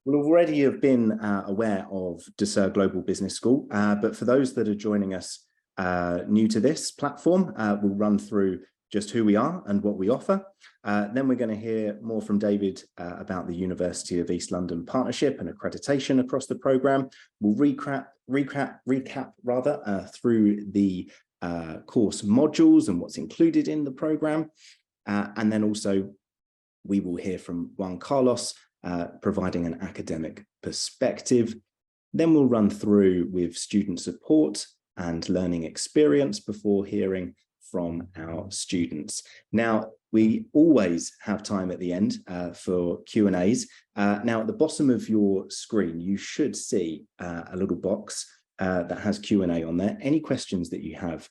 will already have been aware of Ducere Global Business School, but for those that are joining us new to this platform, we'll run through just who we are and what we offer. Then we're going to hear more from David about the University of East London partnership and accreditation across the programme. We'll recap through the course modules and what's included in the programme. And then also we will hear from Juan Carlos providing an academic perspective. Then we'll run through with student support and learning experience before hearing from our students. Now, we always have time at the end for Q&As. Now, at the bottom of your screen, you should see a little box that has Q&A on there. Any questions that you have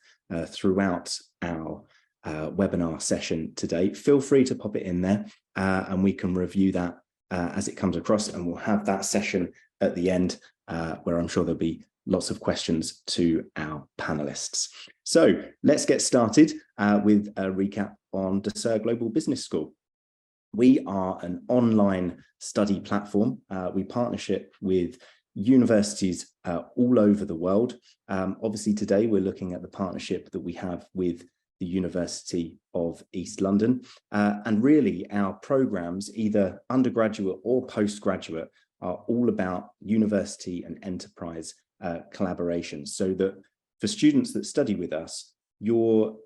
throughout our webinar session today, feel free to pop it in there and we can review that as it comes across, and we'll have that session at the end where I'm sure there'll be lots of questions to our panelists. So let's get started with a recap on Ducere Global Business School. We are an online study platform. We partnership with universities all over the world. Obviously today we're looking at the partnership that we have with the University of East London. And really our programs, either undergraduate or postgraduate, are all about university and enterprise collaboration, so that for students that study with us, you're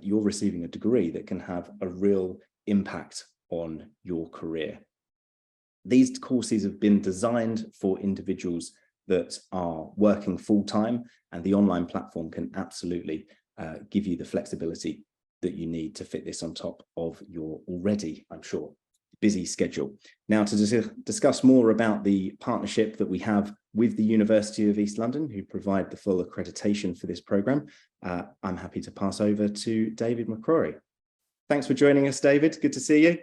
receiving a degree that can have a real impact on your career. These courses have been designed for individuals that are working full-time, and the online platform can absolutely give you the flexibility that you need to fit this on top of your already, I'm sure, busy schedule. Now, to discuss more about the partnership that we have with the University of East London, who provide the full accreditation for this programme, I'm happy to pass over to David McCrory. Thanks for joining us, David. Good to see you.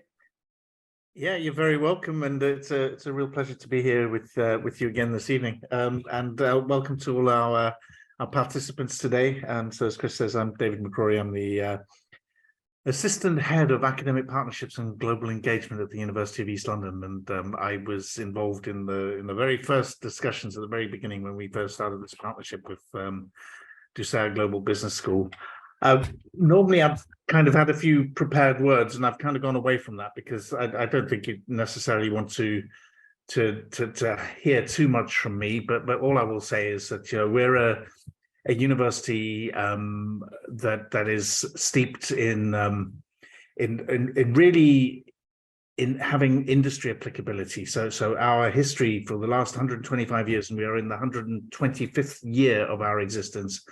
Yeah, you're very welcome, and it's a real pleasure to be here with you again this evening. And welcome to all our participants today. So as Chris says, I'm David McCrory. I'm the Assistant Head of Academic Partnerships and Global Engagement at the University of East London, and I was involved in the very first discussions at the very beginning when we first started this partnership with Ducere Global Business School. Normally, I've kind of had a few prepared words, and I've kind of gone away from that because I don't think you necessarily want to hear too much from me. But all I will say is that we're a university that is steeped in really in having industry applicability. So our history for the last 125 years, and we are in the 125th year of our existence,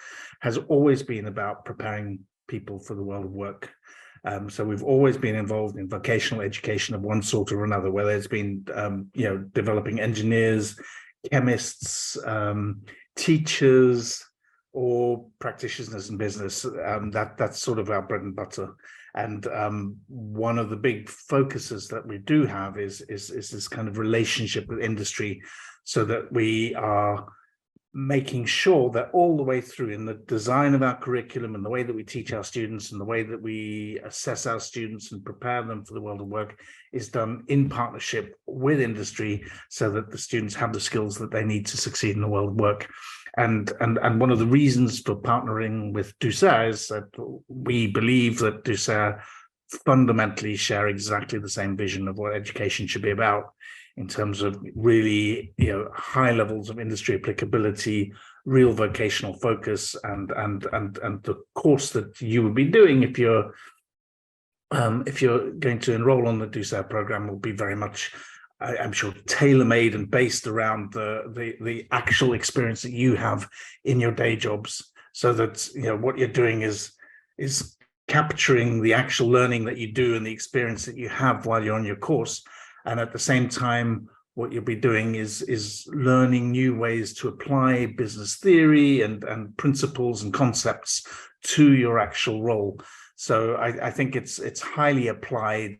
has always been about preparing people for the world of work. So we've always been involved in vocational education of one sort or another, whether it's been developing engineers, chemists, teachers, or practitioners in business. That's sort of our bread and butter. And one of the big focuses that we do have is this kind of relationship with industry, so that we are making sure that all the way through in the design of our curriculum and the way that we teach our students and the way that we assess our students and prepare them for the world of work is done in partnership with industry, so that the students have the skills that they need to succeed in the world of work. And one of the reasons for partnering with Ducere is that we believe that Ducere fundamentally share exactly the same vision of what education should be about, in terms of really high levels of industry applicability, real vocational focus, and the course that you would be doing if you're going to enroll on the Ducere program will be very much, I'm sure, tailor-made and based around the actual experience that you have in your day jobs, so that what you're doing is capturing the actual learning that you do and the experience that you have while you're on your course. And at the same time, what you'll be doing is learning new ways to apply business theory and principles and concepts to your actual role. So I think it's highly applied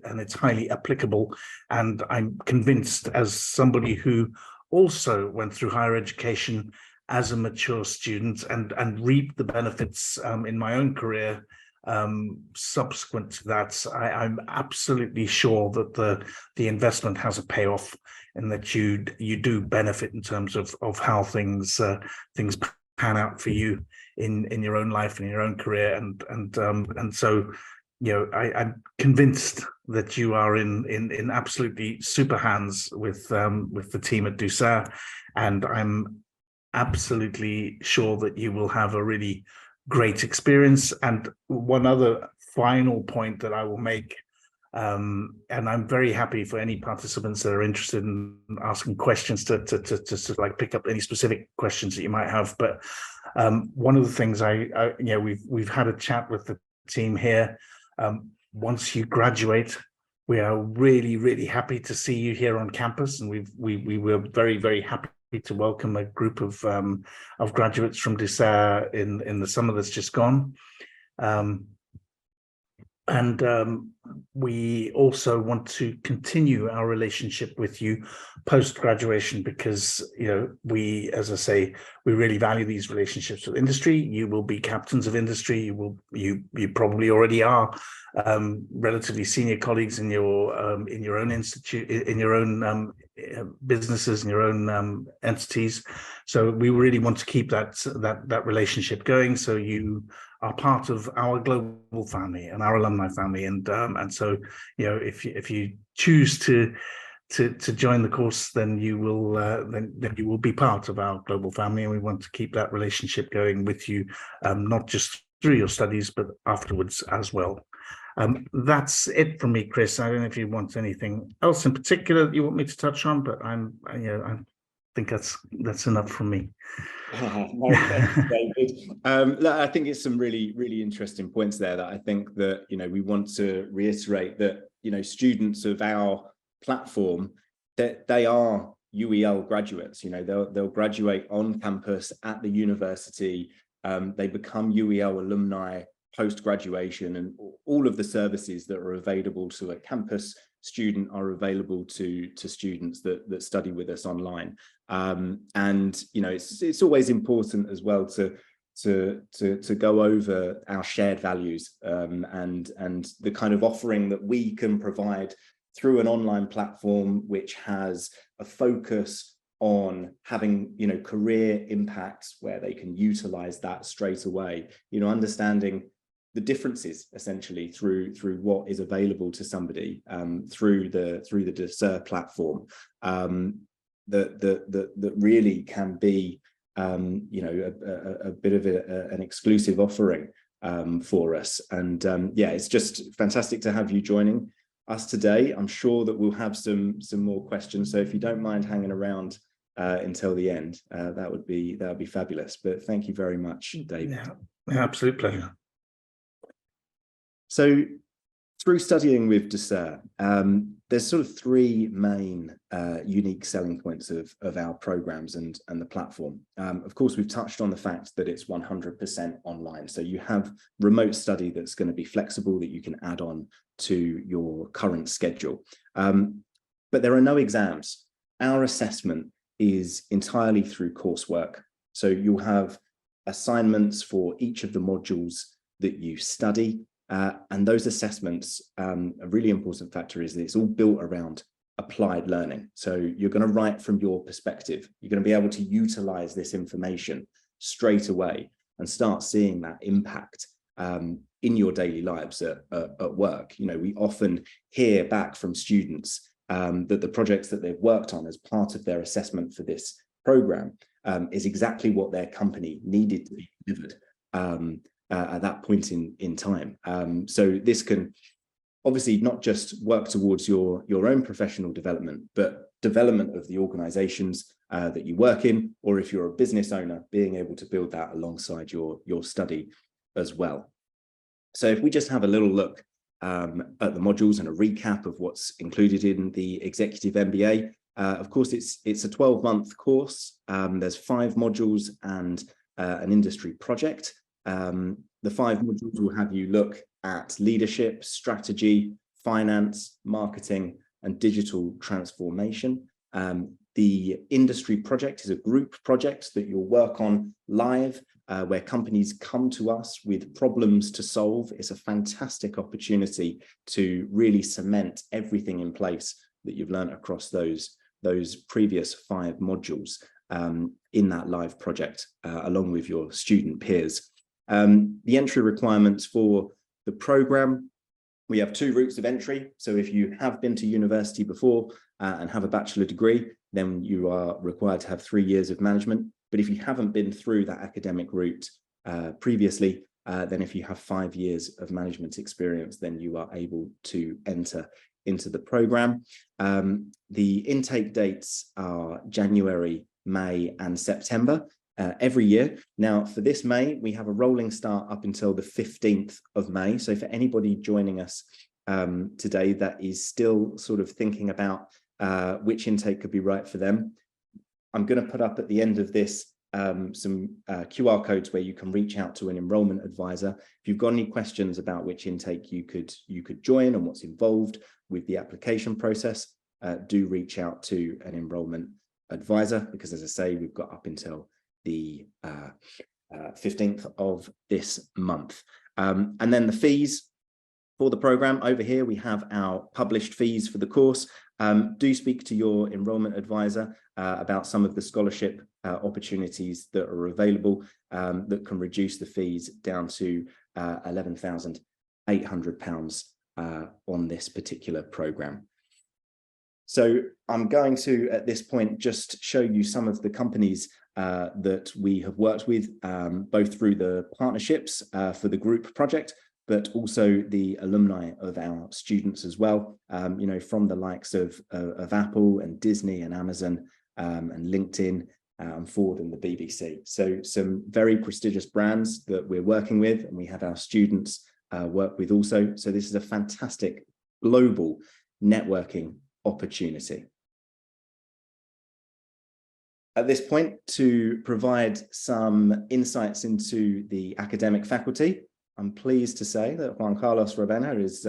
and it's highly applicable. And I'm convinced, as somebody who also went through higher education as a mature student and reaped the benefits in my own career subsequent to that, I'm absolutely sure that the investment has a payoff, and that you do benefit in terms of how things pan out for you in your own life and your own career, and so, you know, I'm convinced that you are in absolutely super hands with the team at Ducere, and I'm absolutely sure that you will have a really great experience. And one other final point that I will make, and I'm very happy for any participants that are interested in asking questions to like pick up any specific questions that you might have. But one of the things you know, we've had a chat with the team here. Once you graduate, we are really happy to see you here on campus, and we were very happy to welcome a group of graduates from Ducere in the summer that's just gone. We also want to continue our relationship with you post-graduation, because, you know, we, as I say, we really value these relationships with industry. You will be captains of industry. You probably already are relatively senior colleagues in your own institute, in your own businesses, in your own entities. So we really want to keep that relationship going. So you are part of our global family and our alumni family, and so, you know, if you choose to join the course, then you will then you will be part of our global family, and we want to keep that relationship going with you, not just through your studies but afterwards as well. That's it from me, Chris. I don't know if you want anything else in particular that you want me to touch on, but I think that's enough from me. No, thank you, David. I think it's some really interesting points there, that I think that, you know, we want to reiterate that, you know, students of our platform, that they are UEL graduates. You know, they'll graduate on campus at the university. They become UEL alumni post-graduation, and all of the services that are available to a campus student are available to students that study with us online. And, you know, it's always important as well to go over our shared values, and the kind of offering that we can provide through an online platform which has a focus on having, you know, career impacts where they can utilize that straight away, you know, understanding the differences essentially through what is available to somebody through the Ducere platform, that really can be, you know, a bit of an exclusive offering for us. And yeah, it's just fantastic to have you joining us today. I'm sure that we'll have some more questions, so if you don't mind hanging around until the end, that would be fabulous. But thank you very much, David. Yeah, absolute pleasure. So through studying with Ducere, there's sort of three main unique selling points of our programs and the platform. Of course, we've touched on the fact that it's 100% online. So you have remote study that's going to be flexible, that you can add on to your current schedule. But there are no exams. Our assessment is entirely through coursework. So you'll have assignments for each of the modules that you study. And those assessments, a really important factor is that it's all built around applied learning. So you're going to write from your perspective. You're going to be able to utilize this information straight away and start seeing that impact in your daily lives at work. You know, we often hear back from students that the projects that they've worked on as part of their assessment for this program is exactly what their company needed to be delivered at that point in time. So this can obviously not just work towards your own professional development, but development of the organizations that you work in, or if you're a business owner, being able to build that alongside your study as well. So if we just have a little look at the modules and a recap of what's included in the Executive MBA. Of course, it's a 12-month course. There's 5 modules and an industry project. The 5 modules will have you look at leadership, strategy, finance, marketing, and digital transformation. The industry project is a group project that you'll work on live, where companies come to us with problems to solve. It's a fantastic opportunity to really cement everything in place that you've learned across those previous 5 modules in that live project, along with your student peers. The entry requirements for the program: we have 2 routes of entry. So if you have been to university before and have a bachelor degree, then you are required to have 3 years of management. But if you haven't been through that academic route previously, then if you have 5 years of management experience, then you are able to enter into the program. The intake dates are January, May, and September every year. Now, for this May, we have a rolling start up until the 15th of May. So for anybody joining us today that is still sort of thinking about which intake could be right for them, I'm going to put up at the end of this some QR codes where you can reach out to an enrollment advisor. If you've got any questions about which intake you could join and what's involved with the application process, do reach out to an enrollment advisor, because as I say, we've got up until the 15th of this month. And then the fees for the program over here, we have our published fees for the course. Do speak to your enrollment advisor about some of the scholarship opportunities that are available that can reduce the fees down to £11,800 on this particular program. So I'm going to, at this point, just show you some of the companies that we have worked with, both through the partnerships for the group project, but also the alumni of our students as well, you know, from the likes of Apple and Disney and Amazon and LinkedIn and Ford and the BBC. So some very prestigious brands that we're working with, and we have our students work with also. So this is a fantastic global networking opportunity. At this point, to provide some insights into the academic faculty, I'm pleased to say that Juan Carlos Robena is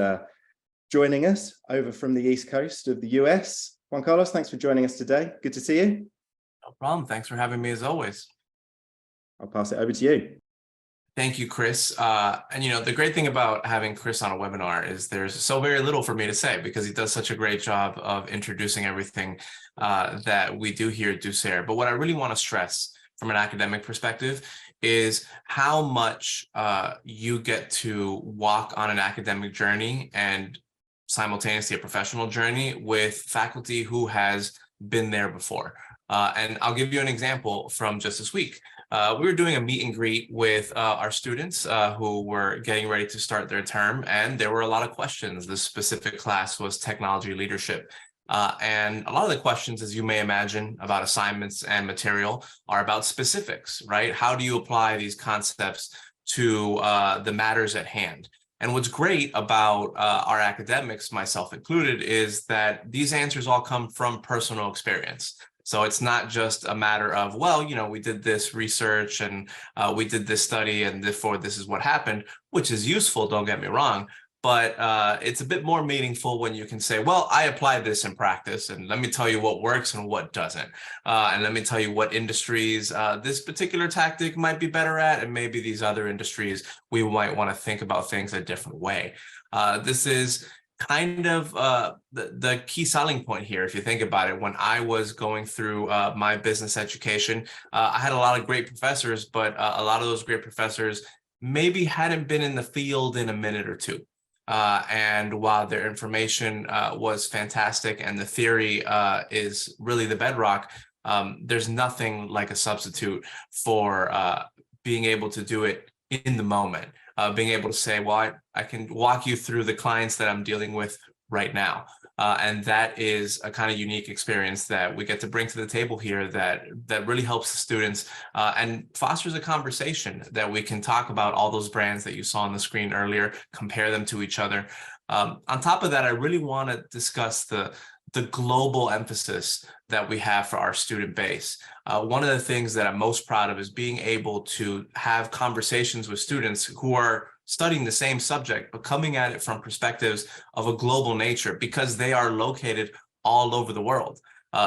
joining us over from the East Coast of the US. Juan Carlos, thanks for joining us today. Good to see you. No problem. Thanks for having me as always. I'll pass it over to you. Thank you, Chris. And you know, the great thing about having Chris on a webinar is there's so very little for me to say, because he does such a great job of introducing everything that we do here at Ducere. But what I really want to stress from an academic perspective is how much you get to walk on an academic journey and simultaneously a professional journey with faculty who has been there before. And I'll give you an example from just this week. We were doing a meet and greet with our students who were getting ready to start their term, and there were a lot of questions. The specific class was technology leadership. And a lot of the questions, as you may imagine, about assignments and material are about specifics, right? How do you apply these concepts to the matters at hand? And what's great about our academics, myself included, is that these answers all come from personal experience. So it's not just a matter of, well, you know, we did this research and we did this study and therefore this is what happened, which is useful, don't get me wrong. But it's a bit more meaningful when you can say, well, I applied this in practice, and let me tell you what works and what doesn't. And let me tell you what industries this particular tactic might be better at, and maybe these other industries, we might want to think about things a different way. This is kind of the key selling point here, if you think about it. When I was going through my business education, I had a lot of great professors, but a lot of those great professors maybe hadn't been in the field in a minute or two. And while their information was fantastic and the theory is really the bedrock, there's nothing like a substitute for being able to do it in the moment. Being able to say, well, I can walk you through the clients that I'm dealing with right now. And that is a kind of unique experience that we get to bring to the table here that really helps the students and fosters a conversation that we can talk about all those brands that you saw on the screen earlier, compare them to each other. On top of that, I really want to discuss the global emphasis that we have for our student base. One of the things that I'm most proud of is being able to have conversations with students who are studying the same subject, but coming at it from perspectives of a global nature, because they are located all over the world.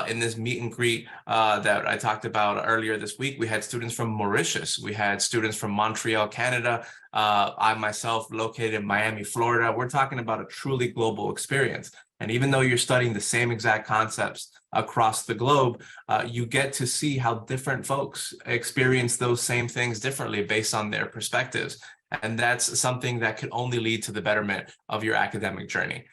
In this meet and greet that I talked about earlier this week, we had students from Mauritius. We had students from Montreal, Canada. I myself located in Miami, Florida. We're talking about a truly global experience. And even though you're studying the same exact concepts across the globe, you get to see how different folks experience those same things differently based on their perspectives. And that's something that could only lead to the betterment of your academic journey.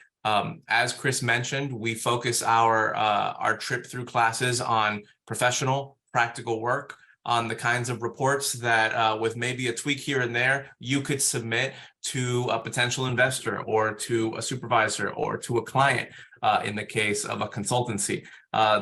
As Chris mentioned, we focus our trip through classes on professional, practical work, on the kinds of reports that with maybe a tweak here and there, you could submit to a potential investor or to a supervisor or to a client in the case of a consultancy.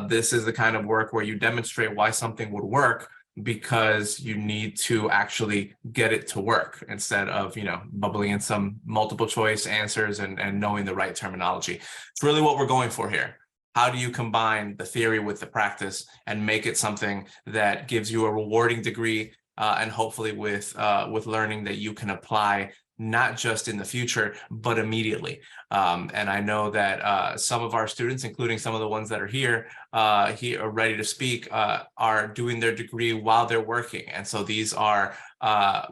This is the kind of work where you demonstrate why something would work because you need to actually get it to work instead of, bubbling in some multiple choice answers and knowing the right terminology. It's really what we're going for here. How do you combine the theory with the practice and make it something that gives you a rewarding degree and hopefully with learning that you can apply not just in the future, but immediately. And I know that some of our students, including some of the ones that are here are ready to speak, are doing their degree while they're working. And so these are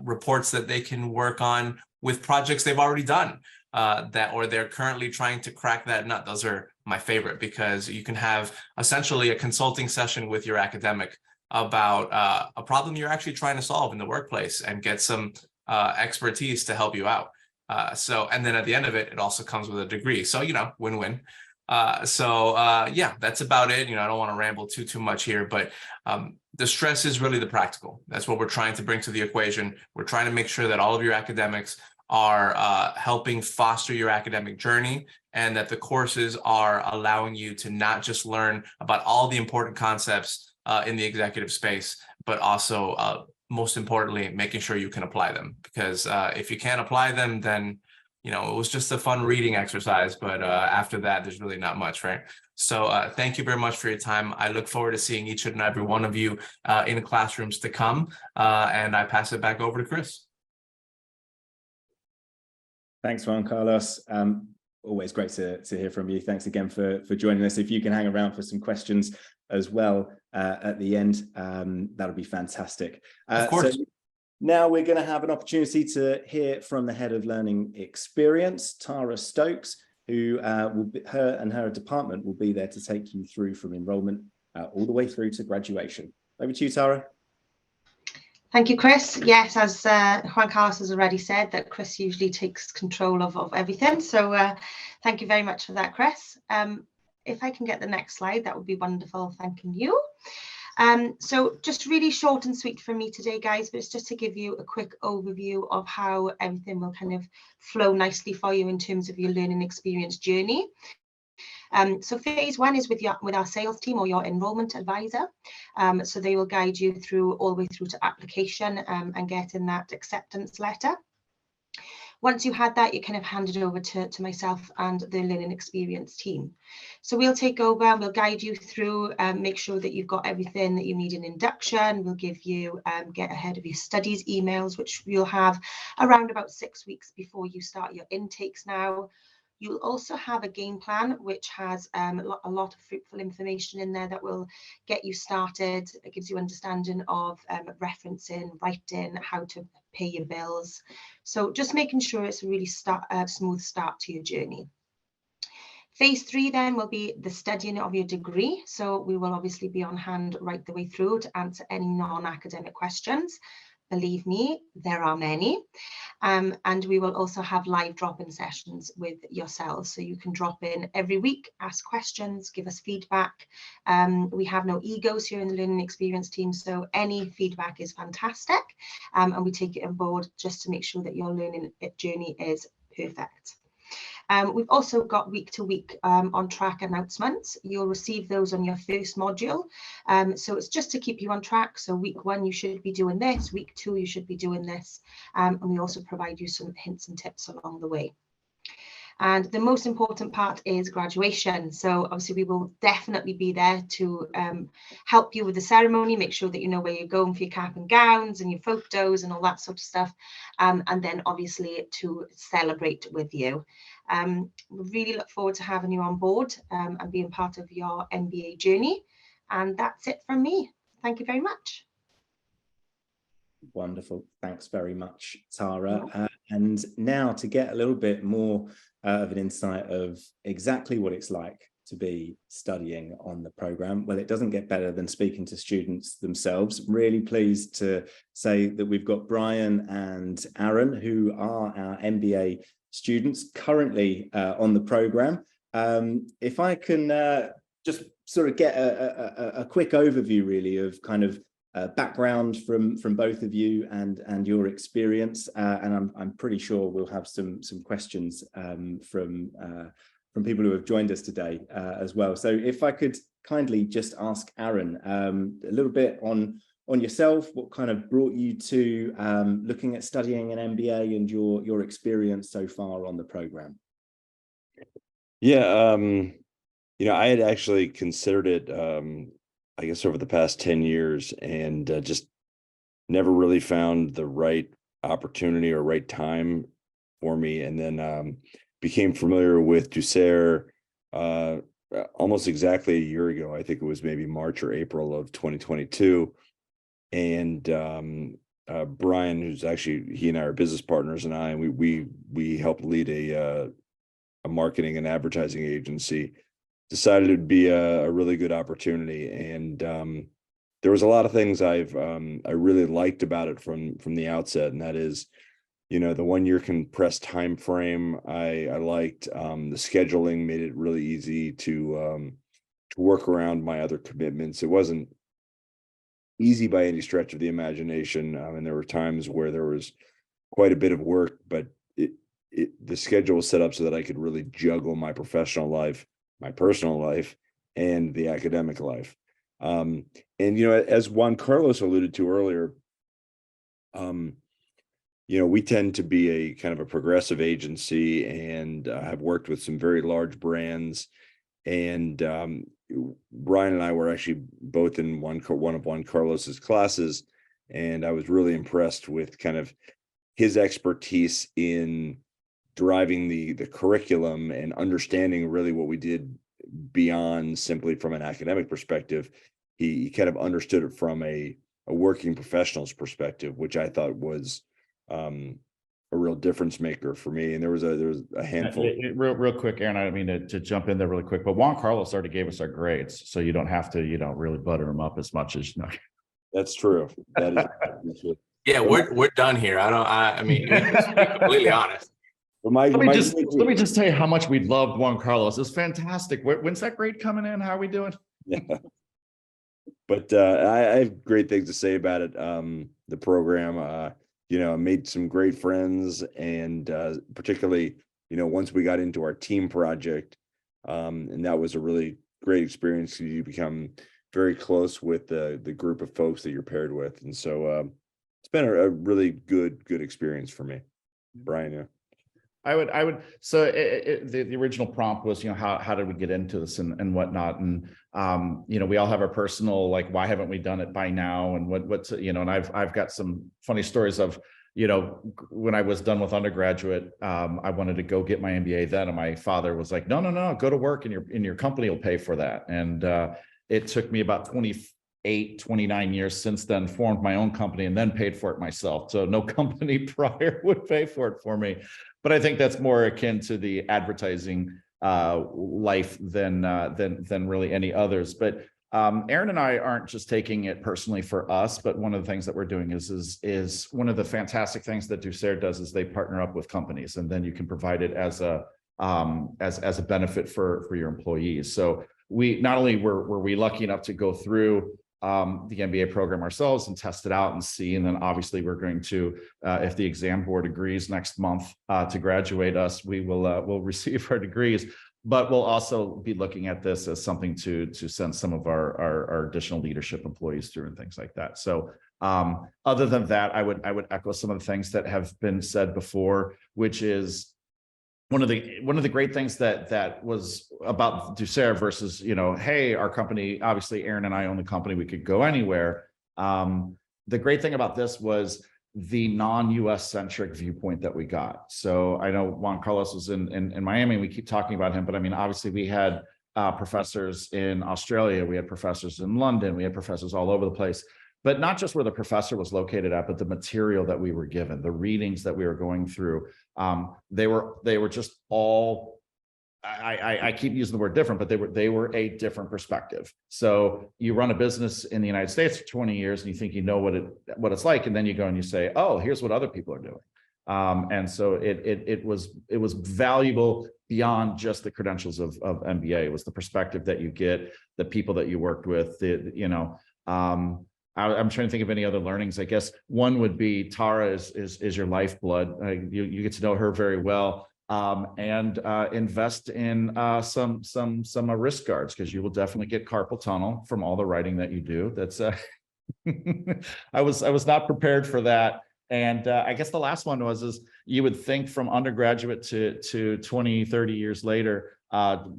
reports that they can work on with projects they've already done or they're currently trying to crack that nut. Those are my favorite because you can have essentially a consulting session with your academic about a problem you're actually trying to solve in the workplace and get some expertise to help you out. And then at the end of it, it also comes with a degree. So, win-win. Yeah, that's about it. I don't want to ramble too much here, but the stress is really the practical. That's what we're trying to bring to the equation. We're trying to make sure that all of your academics are helping foster your academic journey and that the courses are allowing you to not just learn about all the important concepts in the executive space, but also most importantly, making sure you can apply them. Because if you can't apply them, then, it was just a fun reading exercise. But after that, there's really not much, right? So thank you very much for your time. I look forward to seeing each and every one of you in classrooms to come. And I pass it back over to Chris. Thanks, Juan Carlos. Always great to hear from you. Thanks again for joining us. If you can hang around for some questions as well at the end, that'll be fantastic. Of course. So now we're going to have an opportunity to hear from the head of learning experience, Tara Stokes, who her department will be there to take you through from enrollment all the way through to graduation. Over to you, Tara. Thank you, Chris. Yes, as Juan Carlos has already said, that Chris usually takes control of everything. So thank you very much for that, Chris. If I can get the next slide, that would be wonderful. Thanking you. So just really short and sweet for me today, guys, but it's just to give you a quick overview of how everything will kind of flow nicely for you in terms of your learning experience journey. So phase one is with our sales team or your enrollment advisor. So they will guide you through all the way through to application and getting that acceptance letter. Once you had that, you kind of hand it over to myself and the learning experience team. So we'll take over and we'll guide you through, make sure that you've got everything that you need in induction. We'll give you get ahead of your studies emails, which you'll have around about 6 weeks before you start your intakes now. You'll also have a game plan, which has a lot of fruitful information in there that will get you started. It gives you understanding of referencing, writing, how to pay your bills. So just making sure it's a really smooth start to your journey. Phase 3 then will be the studying of your degree. So we will obviously be on hand right the way through to answer any non-academic questions. Believe me, there are many. And we will also have live drop-in sessions with yourselves. So you can drop in every week, ask questions, give us feedback. We have no egos here in the learning experience team, so any feedback is fantastic. And we take it on board just to make sure that your learning journey is perfect. We've also got week-to-week on-track announcements. You'll receive those on your first module. So it's just to keep you on track. So week 1, you should be doing this. Week 2, you should be doing this. And we also provide you some hints and tips along the way. And the most important part is graduation. So obviously we will definitely be there to help you with the ceremony, make sure that you know where you're going for your cap and gowns and your photos and all that sort of stuff. And then obviously to celebrate with you. We really look forward to having you on board and being part of your MBA journey. And that's it from me. Thank you very much. Wonderful. Thanks very much, Tara. And now to get a little bit more of an insight of exactly what it's like to be studying on the program. Well, it doesn't get better than speaking to students themselves. Really pleased to say that we've got Brian and Aaron, who are our MBA students currently on the program. If I can just sort of get a quick overview really of kind of background from both of you and your experience, and I'm pretty sure we'll have some questions from people who have joined us today as well. So if I could kindly just ask Aaron a little bit on yourself, what kind of brought you to looking at studying an MBA and your experience so far on the program. Yeah, I had actually considered it, I guess, over the past 10 years and just never really found the right opportunity or right time for me. And then became familiar with Ducere almost exactly a year ago. I think it was maybe March or April of 2022. And Brian, who's actually, he and I are business partners, and we helped lead a marketing and advertising agency, decided it'd be a really good opportunity. And there was a lot of things I really liked about it from the outset, and that is, the 1 year compressed time frame. I liked the scheduling, made it really easy to work around my other commitments. It wasn't easy by any stretch of the imagination, and there were times where there was quite a bit of work, but the schedule was set up so that I could really juggle my professional life, my personal life, and the academic life. And as Juan Carlos alluded to earlier, we tend to be a kind of a progressive agency and have worked with some very large brands. And Brian and I were actually both in one of Juan Carlos's classes, and I was really impressed with kind of his expertise in driving the curriculum and understanding really what we did beyond simply from an academic perspective. He kind of understood it from a working professional's perspective, which I thought was a real difference maker for me. And there was a handful. Real quick, Aaron, I don't mean to jump in there really quick, but Juan Carlos already gave us our grades, so you don't have to, really butter him up as much as That's true. That is true. Yeah, we're done here. I mean, just to be completely honed. Let me just tell you how much we loved Juan Carlos. It's fantastic. When's that grade coming in? How are we doing? Yeah. But I have great things to say about it. The program, I made some great friends, and particularly, once we got into our team project, and that was a really great experience. You become very close with the group of folks that you're paired with. And so it's been a really good experience for me. Brian, yeah. I would. So the original prompt was, how did we get into this and whatnot? And, we all have our personal, like, why haven't we done it by now? And what's, and I've got some funny stories of, when I was done with undergraduate, I wanted to go get my MBA then. And my father was like, no, go to work and your company will pay for that. And it took me about 29 years since then, formed my own company and then paid for it myself. So no company prior would pay for it for me. But I think that's more akin to the advertising life than really any others. But Aaron and I aren't just taking it personally for us, but one of the things that we're doing is one of the fantastic things that Ducere does is they partner up with companies, and then you can provide it as a benefit for your employees. So we not only were we lucky enough to go through the MBA program ourselves and test it out and see. And then obviously we're going to, if the exam board agrees next month to graduate us, we'll receive our degrees, but we'll also be looking at this as something to send some of our additional leadership employees through and things like that. So other than that, I would echo some of the things that have been said before, which is one of the great things that was about Ducere versus, hey, our company, obviously Aaron and I own the company, we could go anywhere. The great thing about this was the non-US centric viewpoint that we got. So I know Juan Carlos was in Miami, and we keep talking about him, but I mean, obviously we had professors in Australia, we had professors in London, we had professors all over the place, but not just where the professor was located at, but the material that we were given, the readings that we were going through. They were just all, I keep using the word different, but they were a different perspective. So you run a business in the United States for 20 years and you think you know what it's like, and then you go and you say, oh, here's what other people are doing. And so it was valuable beyond just the credentials of MBA. It was the perspective that you get, the people that you worked with, I'm trying to think of any other learnings. I guess one would be Tara is your lifeblood. You get to know her very well. And invest in some wrist guards, because you will definitely get carpal tunnel from all the writing that you do. That's I was not prepared for that. And I guess the last one is you would think from undergraduate to 20, 30 years later,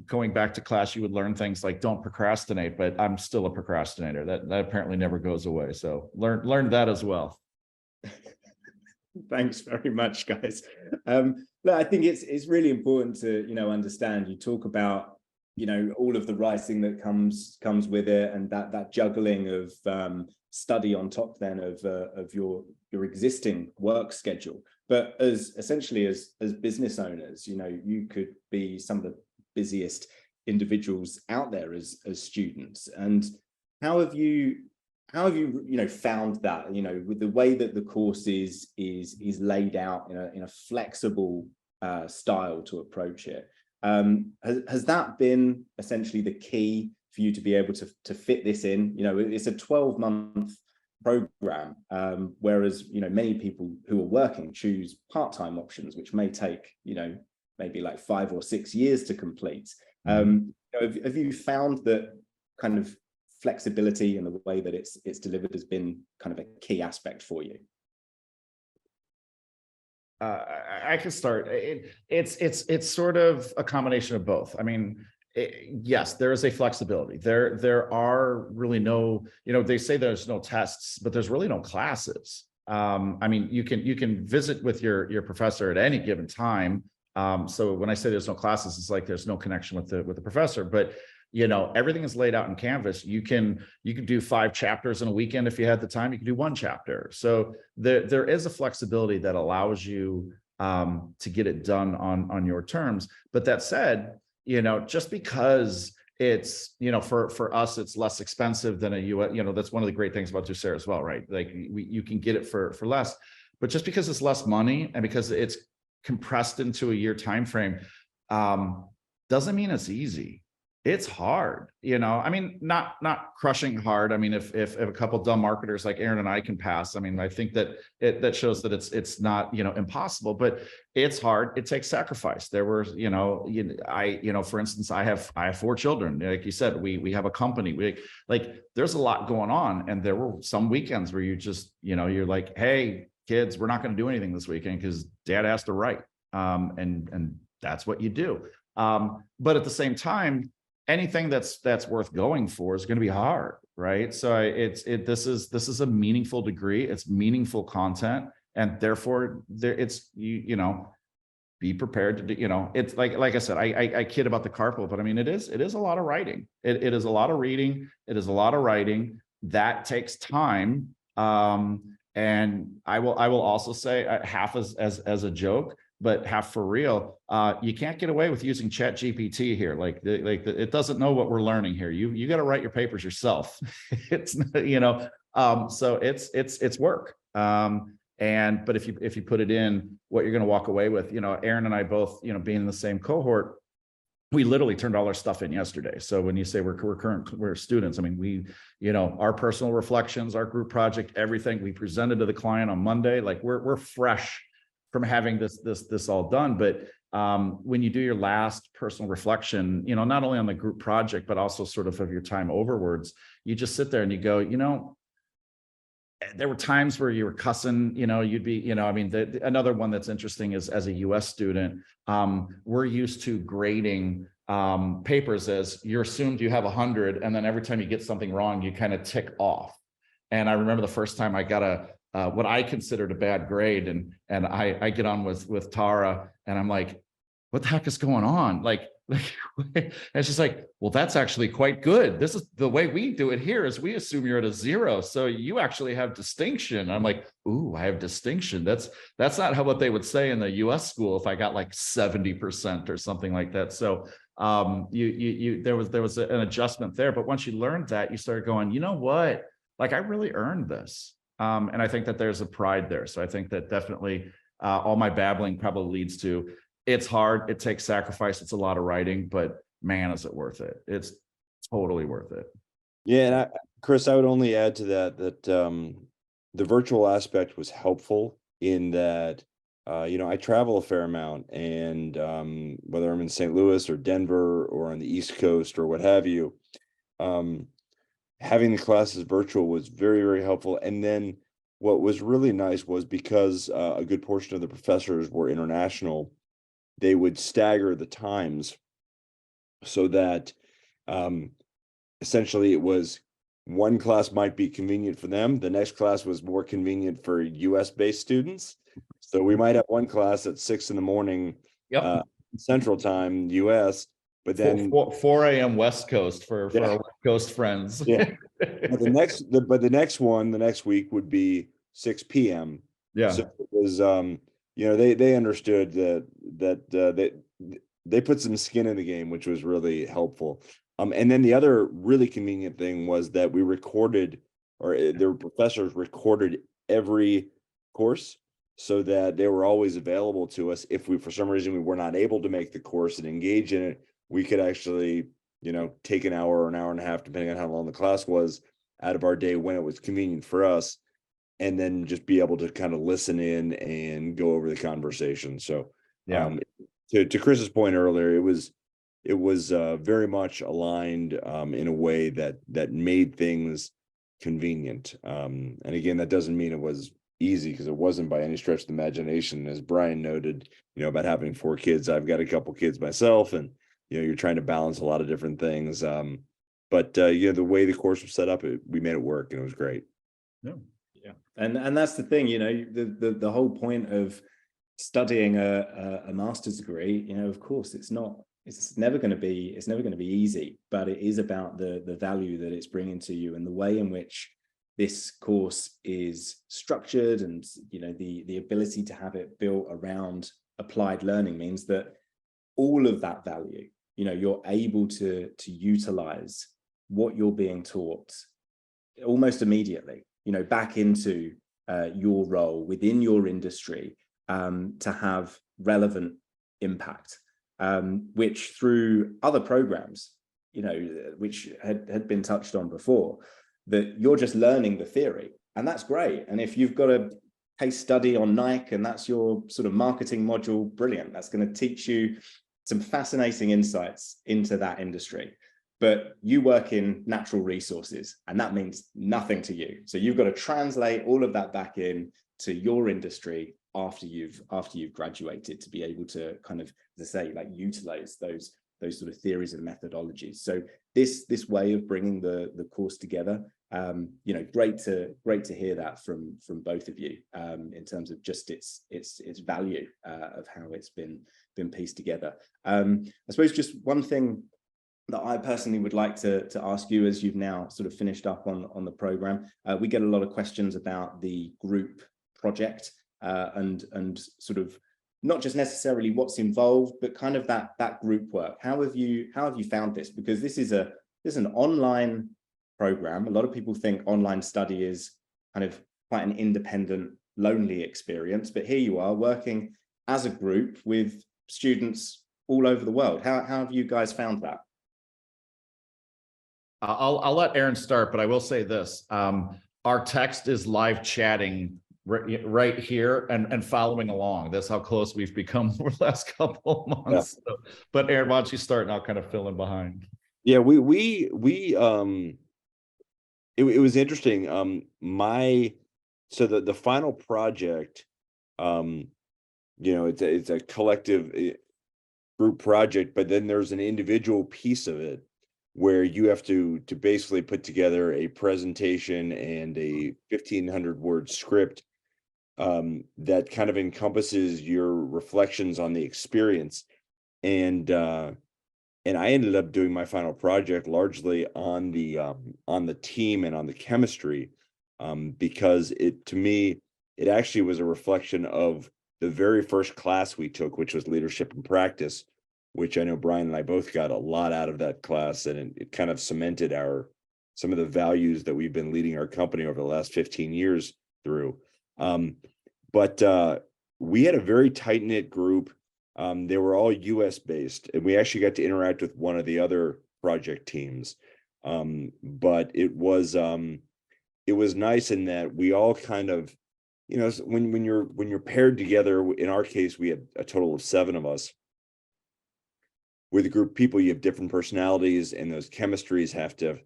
going back to class, you would learn things like don't procrastinate, but I'm still a procrastinator. That apparently never goes away. So learn that as well. Thanks very much, guys. I think it's really important to understand. You talk about all of the writing that comes with it, and that juggling of study on top then of your existing work schedule. But as business owners, you could be some of the busiest individuals out there as students. And how have you found that, with the way that the course is laid out in a flexible style to approach it? Has that been essentially the key for you to be able to fit this in? It's a 12-month program, whereas many people who are working choose part-time options, which may take maybe like 5 or 6 years to complete. Have you found that kind of flexibility and the way that it's delivered has been kind of a key aspect for you? I can start. It's sort of a combination of both. I mean, yes, there is a flexibility. There are really no, they say there's no tests, but there's really no classes. I mean, you can visit with your professor at any given time. So when I say there's no classes, it's like there's no connection with the professor, but everything is laid out in Canvas. You can do 5 chapters in a weekend if you had the time. You can do 1 chapter. So there is a flexibility that allows you to get it done on your terms. But that said, just because it's for us it's less expensive than a UEL, that's one of the great things about Ducere as well, right? Like you can get it for less, but just because it's less money and because it's compressed into a year time frame doesn't mean it's easy. It's hard, I mean, not crushing hard. I mean, if a couple dumb marketers like Aaron and I can pass, I mean, I think that that shows that it's not, impossible, but it's hard. It takes sacrifice. There were, for instance, I have 4 children. Like you said, we have a company. There's a lot going on. And there were some weekends where you just, you're like, hey, kids, we're not going to do anything this weekend because dad has to write. And that's what you do. But at the same time, anything that's worth going for is going to be hard, right? So this is a meaningful degree. It's meaningful content, and therefore be prepared to do. It's like I said, I kid about the carpal, but I mean it is a lot of writing. It is a lot of reading. It is a lot of writing that takes time. And I will also say half as a joke, but half for real. You can't get away with using ChatGPT here. It doesn't know what we're learning here. You got to write your papers yourself. It's so it's work. But if you put it in, what you're going to walk away with, Aaron and I both, being in the same cohort, we literally turned all our stuff in yesterday. So when you say we're students, I mean, we, our personal reflections, our group project, everything we presented to the client on Monday, like we're fresh from having this all done. But when you do your last personal reflection, not only on the group project, but also sort of your time overwards, you just sit there and you go, there were times where you were cussing, you'd be, I mean, another one that's interesting is as a US student, we're used to grading papers as you're assumed you have 100. And then every time you get something wrong, you kind of tick off. And I remember the first time I got what I considered a bad grade, and I get on with Tara, and I'm like, what the heck is going on? Like and she's like, well, that's actually quite good. This is the way we do it here, is we assume you're at a 0, so you actually have distinction. I'm like, ooh, I have distinction. That's not how what they would say in the US school if I got like 70% or something like that. So there was an adjustment there, but once you learned that, you started going, you know what, like I really earned this. And I think that there's a pride there. So I think that definitely all my babbling probably leads to, it's hard, it takes sacrifice, it's a lot of writing, but man, is it worth it. It's totally worth it. Yeah, and Chris, I would only add to that the virtual aspect was helpful in that, I travel a fair amount, and whether I'm in St. Louis or Denver or on the East Coast or what have you, having the classes virtual was very, very helpful. And then what was really nice was because a good portion of the professors were international, they would stagger the times so that essentially it was one class might be convenient for them. The next class was more convenient for US based students. So we might have one class at 6 in the Central Time, US, but then 4 a.m. West Coast for our West Coast friends. Yeah. But the next week would be 6 p.m. Yeah. So it was they understood that they put some skin in the game, which was really helpful. And then the other really convenient thing was that we recorded, or their professors recorded every course, so that they were always available to us. If we, for some reason, we were not able to make the course and engage in it, we could actually, take an hour or an hour and a half, depending on how long the class was, out of our day when it was convenient for us, and then just be able to kind of listen in and go over the conversation. So, to Chris's point earlier, it was very much aligned in a way that made things convenient. And again, that doesn't mean it was easy, because it wasn't by any stretch of the imagination. As Brian noted, about having 4 kids, I've got a couple kids myself, and you're trying to balance a lot of different things. But the way the course was set up, we made it work, and it was great. Yeah, and that's the thing, the whole point of studying a master's degree, of course, it's never going to be easy, but it is about the value that it's bringing to you, and the way in which this course is structured, and the ability to have it built around applied learning means that all of that value, you're able to utilize what you're being taught almost immediately, back into your role within your industry, to have relevant impact, which through other programs, which had been touched on before, that you're just learning the theory, and that's great. And if you've got a case study on Nike and that's your sort of marketing module, brilliant. That's going to teach you some fascinating insights into that industry. But you work in natural resources, and that means nothing to you. So you've got to translate all of that back in to your industry after you've graduated, to be able to kind of, as I say, like utilize those sort of theories and methodologies. So this way of bringing the course together, great to hear that from both of you, in terms of just its value, of how it's been pieced together. I suppose just one thing that I personally would like to ask you, as you've now sort of finished up on the program, we get a lot of questions about the group project, and sort of not just necessarily what's involved, but kind of that group work. How have you found this? Because this is an online program. A lot of people think online study is kind of quite an independent, lonely experience, but here you are working as a group with students all over the world. How have you guys found that? I'll let Aaron start, but I will say this. Our text is live chatting right here and following along. That's how close we've become over the last couple of months. Yeah. So, but Aaron, why don't you start and I'll kind of fill in behind. Yeah, we it was interesting. So the final project, it's a collective group project, but then there's an individual piece of it where you have to basically put together a presentation and a 1,500 word script that kind of encompasses your reflections on the experience. And I ended up doing my final project largely on the team and on the chemistry, because to me, it actually was a reflection of the very first class we took, which was leadership and practice, which I know Brian and I both got a lot out of that class, and it kind of cemented some of the values that we've been leading our company over the last 15 years through. But we had a very tight-knit group. They were all US based, and we actually got to interact with one of the other project teams. But it was nice in that we all kind of, you know, when you're paired together, in our case, we had a total of 7 of us. With a group of people, you have different personalities, and those chemistries have to,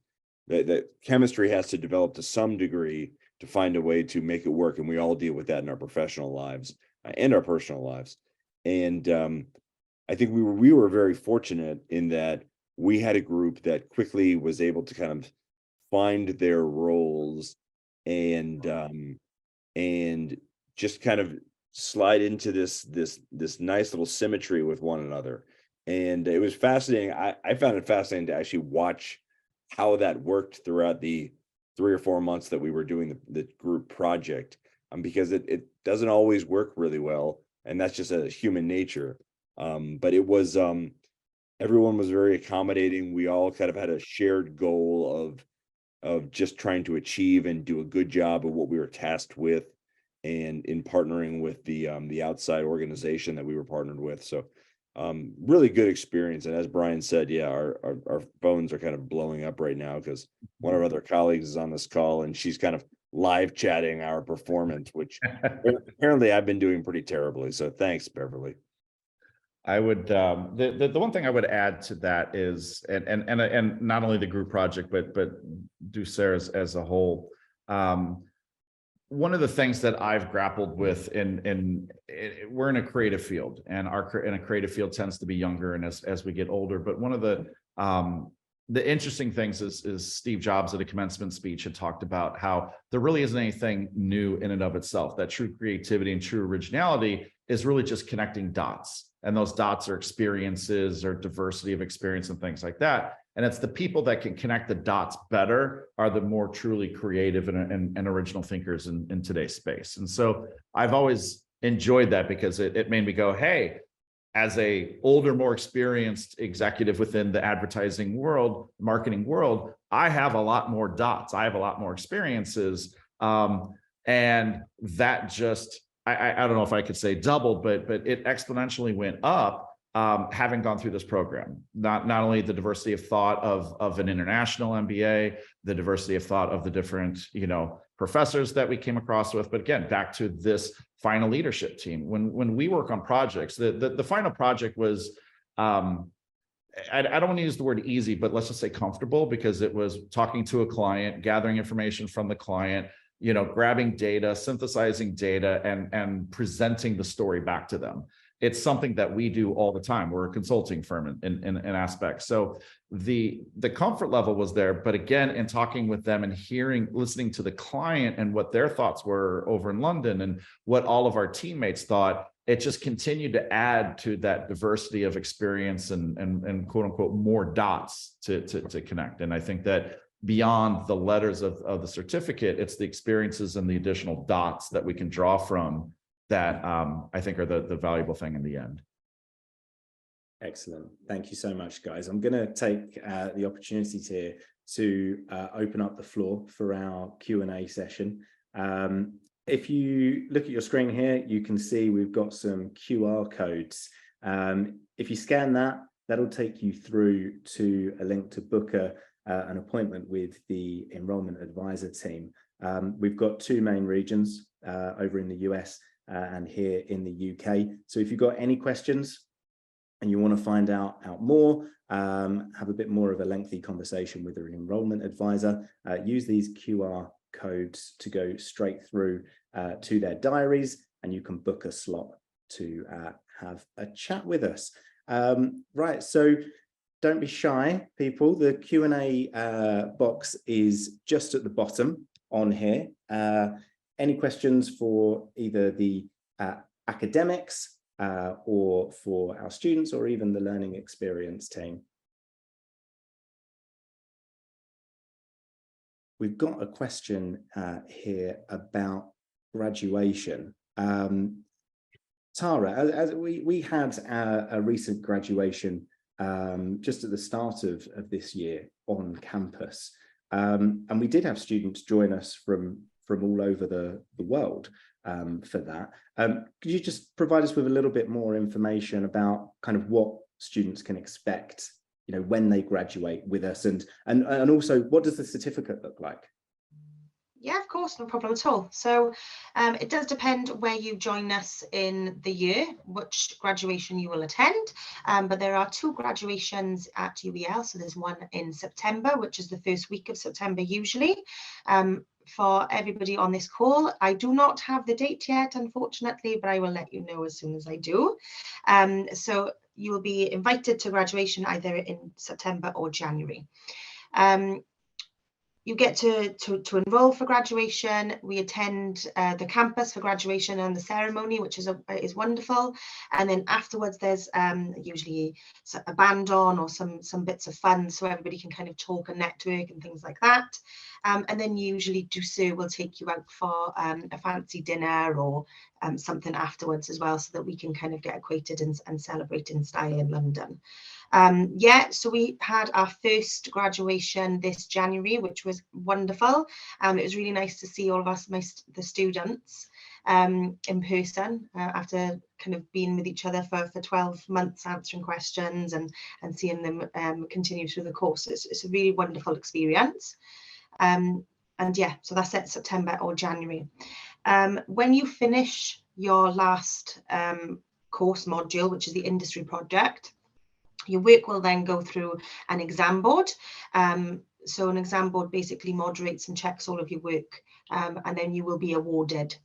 that chemistry has to develop to some degree to find a way to make it work. And we all deal with that in our professional lives and our personal lives. And I think we were very fortunate in that we had a group that quickly was able to kind of find their roles and just kind of slide into this nice little symmetry with one another. And it was fascinating. I found it fascinating to actually watch how that worked throughout the 3 or 4 months that we were doing the group project, because it doesn't always work really well, and that's just a human nature. But it was everyone was very accommodating. We all kind of had a shared goal of just trying to achieve and do a good job of what we were tasked with, and in partnering with the outside organization that we were partnered with. So really good experience. And as Brian said, yeah, our phones are kind of blowing up right now because one of our other colleagues is on this call, and she's kind of live chatting our performance, which apparently I've been doing pretty terribly. So thanks, Beverly. I would the one thing I would add to that is, and not only the group project, but Ducere as a whole. One of the things that I've grappled with we're in a creative field, and in a creative field tends to be younger, and as we get older. But one of the interesting things is Steve Jobs at a commencement speech had talked about how there really isn't anything new in and of itself. That true creativity and true originality is really just connecting dots. And those dots are experiences or diversity of experience and things like that. And it's the people that can connect the dots better are the more truly creative and original thinkers in today's space. And so I've always enjoyed that, because it made me go, hey, as a older, more experienced executive within the advertising world, marketing world, I have a lot more dots. I have a lot more experiences. And that just, I don't know if I could say doubled, but it exponentially went up, having gone through this program. Not only the diversity of thought of an international MBA, the diversity of thought of the different, professors that we came across with, but again, back to this final leadership team. When we work on projects, the final project was, I don't want to use the word easy, but let's just say comfortable, because it was talking to a client, gathering information from the client, grabbing data, synthesizing data, and presenting the story back to them. It's something that we do all the time. We're a consulting firm in aspects. So the comfort level was there, but again, in talking with them and listening to the client and what their thoughts were over in London and what all of our teammates thought, it just continued to add to that diversity of experience and quote unquote more dots to connect. And I think that beyond the letters of the certificate, it's the experiences and the additional dots that we can draw from that I think are the valuable thing in the end. Excellent. Thank you so much, guys. I'm going to take the opportunity here to open up the floor for our Q&A session. If you look at your screen here, you can see we've got some QR codes. If you scan that, that'll take you through to a link to book an appointment with the enrollment advisor team. We've got 2 main regions over in the US and here in the UK. So if you've got any questions and you want to find out more, have a bit more of a lengthy conversation with an enrollment advisor, use these QR codes to go straight through to their diaries, and you can book a slot to have a chat with us. Right, so don't be shy, people. The Q&A box is just at the bottom on here. Any questions for either the academics or for our students, or even the learning experience team? We've got a question here about graduation. Tara, as we had a recent graduation just at the start of this year on campus, and we did have students join us from all over the world for that. Could you just provide us with a little bit more information about kind of what students can expect, you know, when they graduate with us, and also what does the certificate look like? Yeah, of course, no problem at all. So it does depend where you join us in the year, which graduation you will attend. But there are 2 graduations at UEL. So there's one in September, which is the first week of September usually. For everybody on this call, I do not have the date yet, unfortunately, but I will let you know as soon as I do. So you will be invited to graduation either in September or January. You get to enroll for graduation. We attend the campus for graduation and the ceremony, which is wonderful. And then afterwards, there's usually a band on or some bits of fun, so everybody can kind of talk and network and things like that. And then usually Ducere will take you out for a fancy dinner or something afterwards as well, so that we can kind of get acquainted and celebrate in style in London. Yeah, so we had our first graduation this January, which was wonderful. It was really nice to see all of us, the students, in person after kind of being with each other for 12 months, answering questions and seeing them continue through the course. It's a really wonderful experience. And yeah, so that's it, September or January. When you finish your last course module, which is the industry project, your work will then go through an exam board. So an exam board basically moderates and checks all of your work, and then you will be awarded.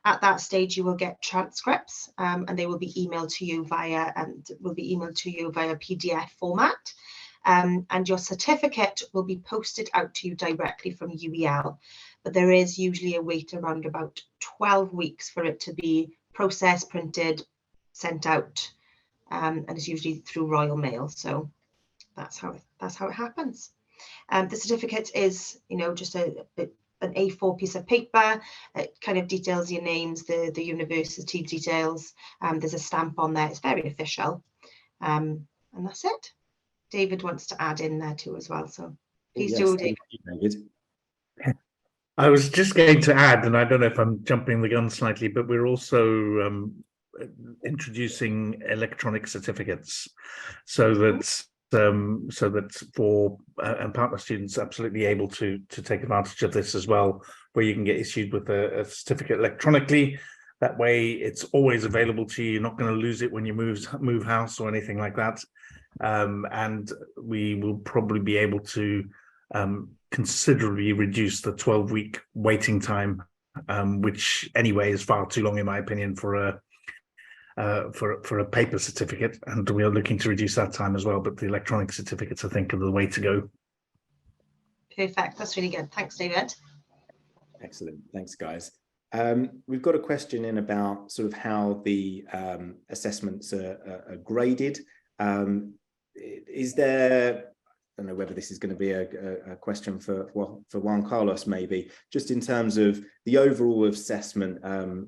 At that stage, you will get transcripts, and they will be emailed to you via PDF format. And your certificate will be posted out to you directly from UEL, but there is usually a wait around about 12 weeks for it to be processed, printed, sent out. And it's usually through Royal Mail, so that's how it happens. The certificate is, you know, just an A4 piece of paper. It kind of details your names, the university details. There's a stamp on there. It's very official, and that's it. David wants to add in there too as well, so please do, David. I was just going to add, and I don't know if I'm jumping the gun slightly, but we're also introducing electronic certificates, so that for and partner students absolutely able to take advantage of this as well, where you can get issued with a certificate electronically. That way it's always available to you. You're not going to lose it when you move house or anything like that. And we will probably be able to considerably reduce the 12-week waiting time, which anyway is far too long in my opinion for a paper certificate, and we are looking to reduce that time as well. But the electronic certificates, I think, are the way to go. Perfect. That's really good. Thanks, David. Excellent. Thanks, guys. We've got a question in about sort of how the assessments are graded. Is there, I don't know whether this is going to be a question for Juan Carlos, maybe, just in terms of the overall assessment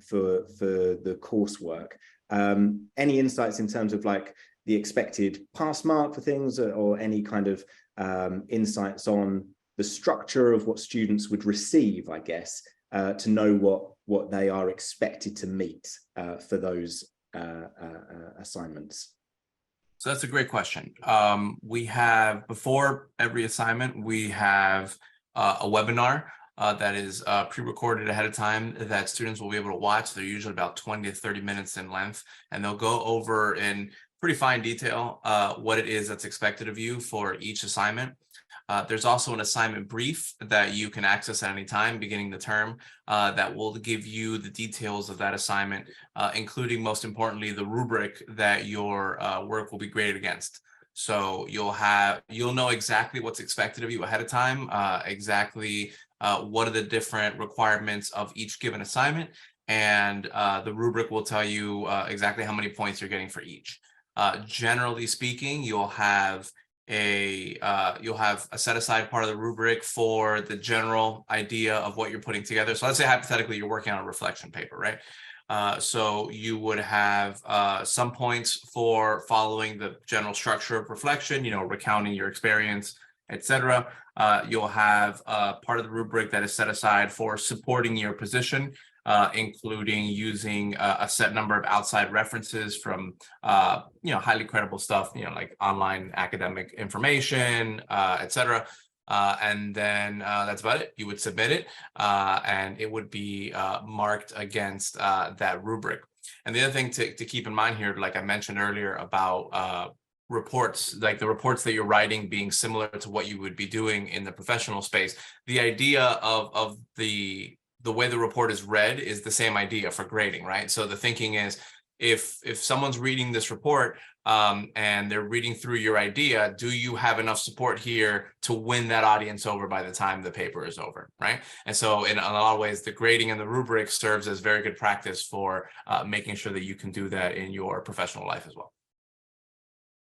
for the coursework. Any insights in terms of like the expected pass mark for things, or any kind of insights on the structure of what students would receive, I guess, to know what they are expected to meet for those assignments? So that's a great question. We have, before every assignment, we have a webinar that is pre-recorded ahead of time that students will be able to watch. They're usually about 20 to 30 minutes in length, and they'll go over in pretty fine detail what it is that's expected of you for each assignment. There's also an assignment brief that you can access at any time beginning the term that will give you the details of that assignment, including, most importantly, the rubric that your work will be graded against. So you'll know exactly what's expected of you ahead of time, exactly what are the different requirements of each given assignment, and the rubric will tell you exactly how many points you're getting for each. Generally speaking, you'll have a set aside part of the rubric for the general idea of what you're putting together. So let's say hypothetically you're working on a reflection paper, right? So you would have some points for following the general structure of reflection, recounting your experience, etc. You'll have part of the rubric that is set aside for supporting your position, including using a set number of outside references from highly credible stuff, like online academic information, etc. And then that's about it. You would submit it, and it would be marked against that rubric. And the other thing to keep in mind here, like I mentioned earlier about reports, like the reports that you're writing being similar to what you would be doing in the professional space, the idea of the way the report is read is the same idea for grading, right? So the thinking is, if someone's reading this report and they're reading through your idea, do you have enough support here to win that audience over by the time the paper is over, right? And so in a lot of ways, the grading and the rubric serves as very good practice for making sure that you can do that in your professional life as well.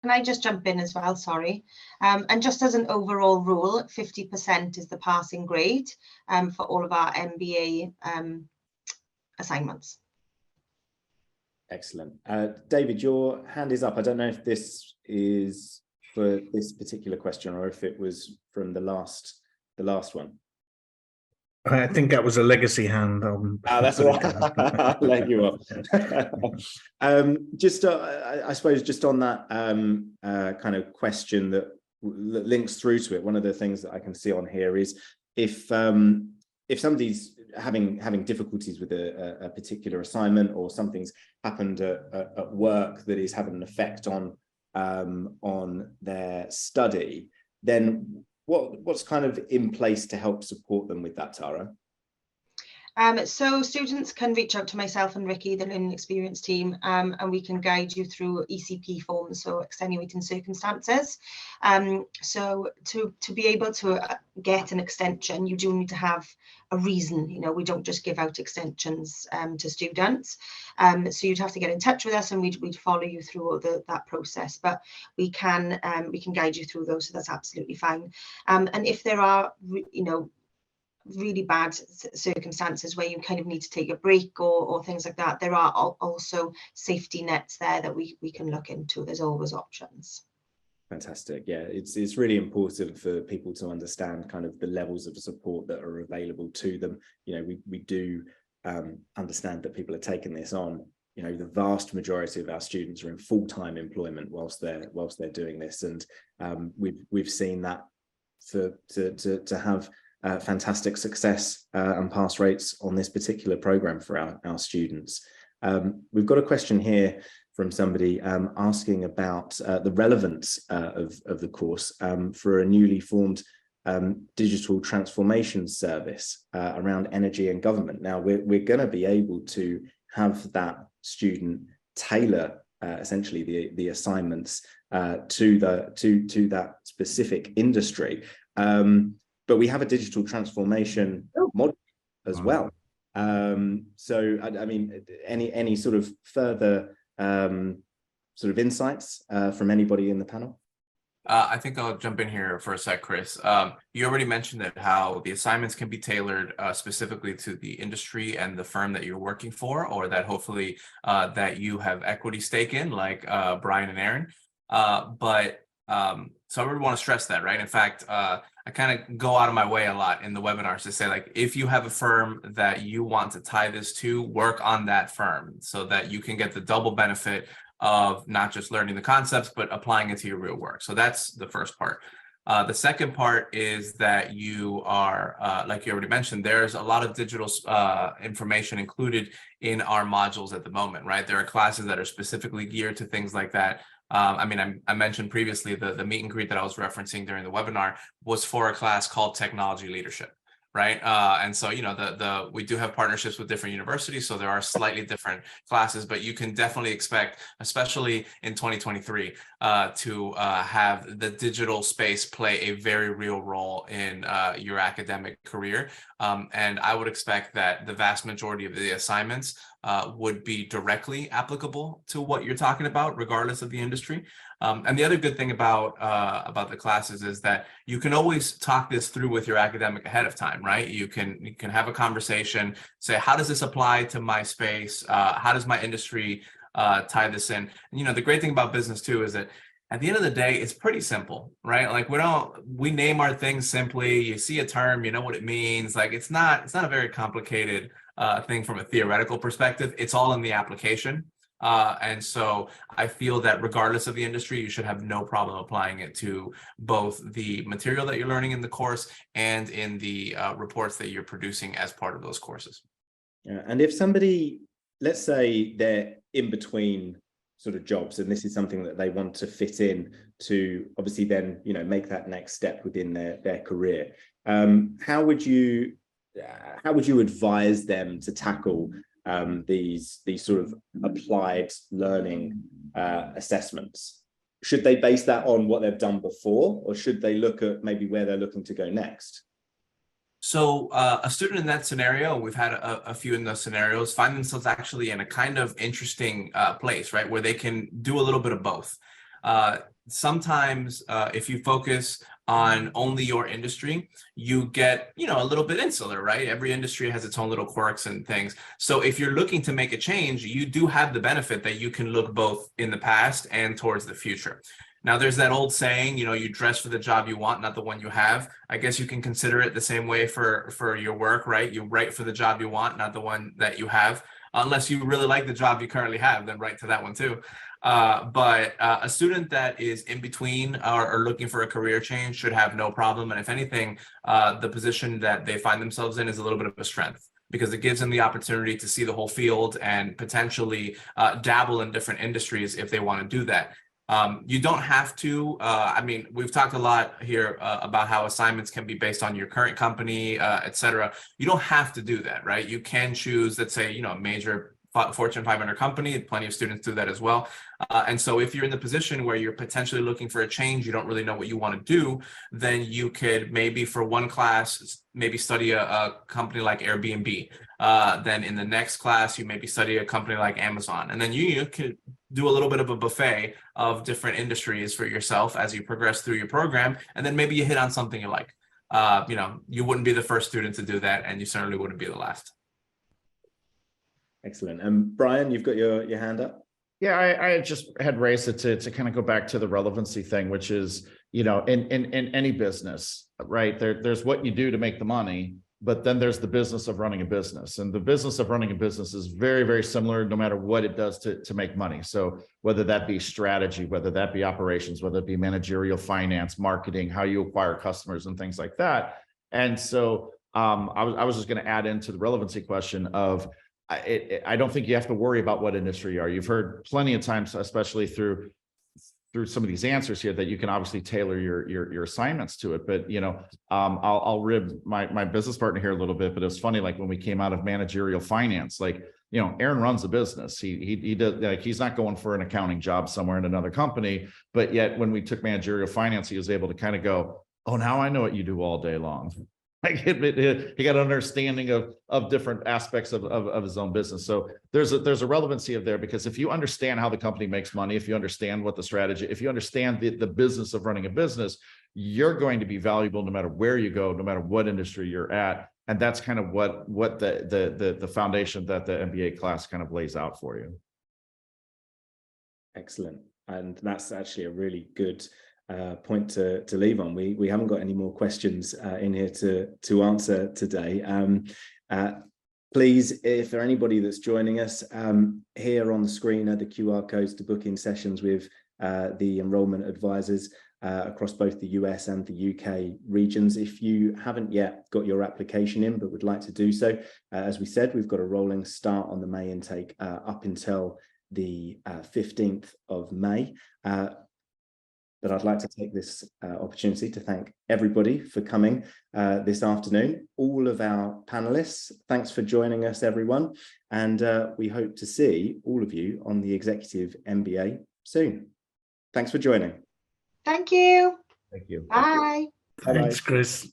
Can I just jump in as well? Sorry. And just as an overall rule, 50% is the passing grade for all of our MBA assignments. Excellent. David, your hand is up. I don't know if this is for this particular question or if it was from the last one. I think that was a legacy hand. That's all right. I'll let you off. Just, I suppose, just on that kind of question that links through to it. One of the things that I can see on here is if somebody's having difficulties with a particular assignment, or something's happened at work that is having an effect on their study, then what's kind of in place to help support them with that, Tara? So students can reach out to myself and Ricky, the learning experience team, and we can guide you through ECP forms, so extenuating circumstances. So to be able to get an extension, you do need to have a reason. We don't just give out extensions to students. So you'd have to get in touch with us, and we'd follow you through that process. But we can guide you through those, so that's absolutely fine. And if there are, really bad circumstances where you kind of need to take a break or things like that, there are also safety nets there that we can look into. There's always options. Fantastic. Yeah, it's really important for people to understand kind of the levels of support that are available to them. We do understand that people are taking this on. The vast majority of our students are in full-time employment whilst they're doing this, and we've seen that to have fantastic success and pass rates on this particular program for our students. We've got a question here from somebody asking about the relevance of the course for a newly formed digital transformation service around energy and government. Now, we're going to be able to have that student tailor essentially the assignments to that specific industry. But we have a digital transformation model as well. So, I mean, any sort of further sort of insights from anybody in the panel? I think I'll jump in here for a sec, Chris. You already mentioned that how the assignments can be tailored specifically to the industry and the firm that you're working for, or that hopefully that you have equity stake in, like Brian and Aaron. So I really want to stress that, right? In fact, I kind of go out of my way a lot in the webinars to say, like, if you have a firm that you want to tie this to, work on that firm so that you can get the double benefit of not just learning the concepts, but applying it to your real work. So that's the first part. The second part is that you are, like you already mentioned, there's a lot of digital information included in our modules at the moment, right? There are classes that are specifically geared to things like that. I mean, I mentioned previously the meet and greet that I was referencing during the webinar was for a class called Technology Leadership, right? And so, we do have partnerships with different universities, so there are slightly different classes, but you can definitely expect, especially in 2023, to have the digital space play a very real role in your academic career. And I would expect that the vast majority of the assignments would be directly applicable to what you're talking about, regardless of the industry. And the other good thing about the classes is that you can always talk this through with your academic ahead of time, right? You can have a conversation, say, how does this apply to my space? How does my industry tie this in? And, the great thing about business too is that at the end of the day, it's pretty simple, right? Like we name our things simply. You see a term, you know what it means. Like it's not a very complicated thing from a theoretical perspective. It's all in the application. And so I feel that regardless of the industry, you should have no problem applying it to both the material that you're learning in the course and in the reports that you're producing as part of those courses. Yeah, and if somebody, let's say they're in between sort of jobs, and this is something that they want to fit in to obviously then, make that next step within their career, how would you advise them to tackle these sort of applied learning assessments? Should they base that on what they've done before, or should they look at maybe where they're looking to go next? So a student in that scenario, we've had a few in those scenarios, find themselves actually in a kind of interesting place, right, where they can do a little bit of both. Sometimes if you focus on only your industry, you get, a little bit insular, right? Every industry has its own little quirks and things. So if you're looking to make a change, you do have the benefit that you can look both in the past and towards the future. Now, there's that old saying, you dress for the job you want, not the one you have. I guess you can consider it the same way for your work, right? You write for the job you want, not the one that you have. Unless you really like the job you currently have, then write to that one too. But a student that is in between or looking for a career change should have no problem. And if anything, the position that they find themselves in is a little bit of a strength, because it gives them the opportunity to see the whole field and potentially dabble in different industries if they want to do that. You don't have to, we've talked a lot here about how assignments can be based on your current company, et cetera. You don't have to do that, right? You can choose, let's say, a major Fortune 500 company. Plenty of students do that as well. And so if you're in the position where you're potentially looking for a change, you don't really know what you want to do, then you could maybe for one class, maybe study a company like Airbnb. Then in the next class, you maybe study a company like Amazon. And then you could do a little bit of a buffet of different industries for yourself as you progress through your program. And then maybe you hit on something you like. You wouldn't be the first student to do that, and you certainly wouldn't be the last. Excellent. And Brian, you've got your hand up. Yeah, I just had raised it to kind of go back to the relevancy thing, which is, in any business, right? There's what you do to make the money, but then there's the business of running a business. And the business of running a business is very, very similar no matter what it does to make money. So whether that be strategy, whether that be operations, whether it be managerial, finance, marketing, how you acquire customers and things like that. And so I was just going to add into the relevancy question of, I don't think you have to worry about what industry you are. You've heard plenty of times, especially through some of these answers here, that you can obviously tailor your assignments to it. But I'll rib my business partner here a little bit. But it was funny, like when we came out of managerial finance, like Aaron runs a business. He does, like, he's not going for an accounting job somewhere in another company. But yet when we took managerial finance, he was able to kind of go, oh, now I know what you do all day long. Like he got an understanding of different aspects of his own business. So there's a relevancy of there, because if you understand how the company makes money, if you understand what the strategy, if you understand the business of running a business, you're going to be valuable no matter where you go, no matter what industry you're at. And that's kind of what the foundation that the MBA class kind of lays out for you. Excellent. And that's actually a really good point to leave on. We haven't got any more questions in here to answer today. Please, if there anybody that's joining us, here on the screen are the QR codes to book in sessions with the enrollment advisors across both the US and the UK regions. If you haven't yet got your application in but would like to do so, as we said, we've got a rolling start on the May intake up until the 15th of May. But I'd like to take this opportunity to thank everybody for coming this afternoon. All of our panelists, thanks for joining us, everyone. And we hope to see all of you on the Executive MBA soon. Thanks for joining. Thank you. Thank you. Bye. Thanks, Chris.